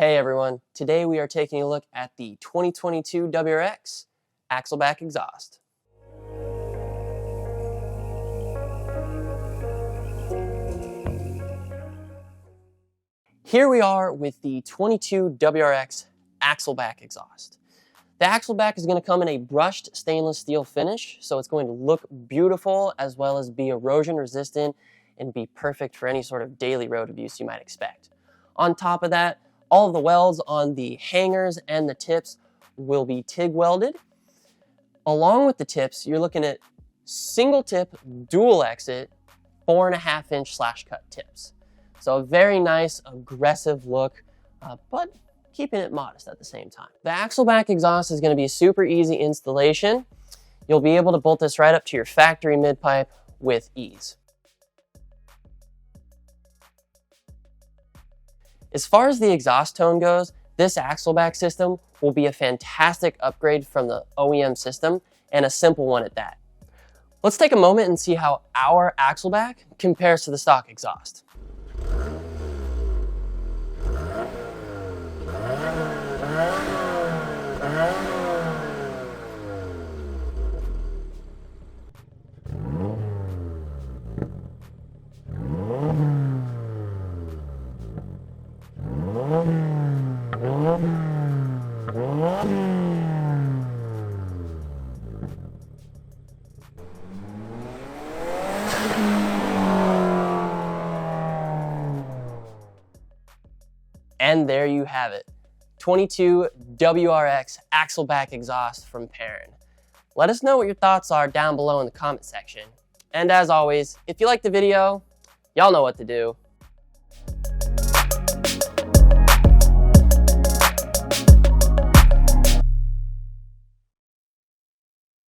Hey everyone, today we are taking a look at the 2022 WRX Axleback exhaust. Here we are with the 22 WRX Axleback exhaust. The Axleback is going to come in a brushed stainless steel finish, so it's going to look beautiful as well as be erosion resistant and be perfect for any sort of daily road use you might expect. On top of that, all of the welds on the hangers and the tips will be TIG welded. Along with the tips, you're looking at single tip, dual exit, 4.5 inch slash cut tips. So a very nice, aggressive look, but keeping it modest at the same time. The Axleback exhaust is going to be a super easy installation. You'll be able to bolt this right up to your factory mid-pipe with ease. As far as the exhaust tone goes, this Axleback system will be a fantastic upgrade from the OEM system, and a simple one at that. Let's take a moment and see how our Axleback compares to the stock exhaust. And there you have it, 22 WRX Axleback exhaust from Perrin. Let us know what your thoughts are down below in the comment section. And as always, if you liked the video, y'all know what to do.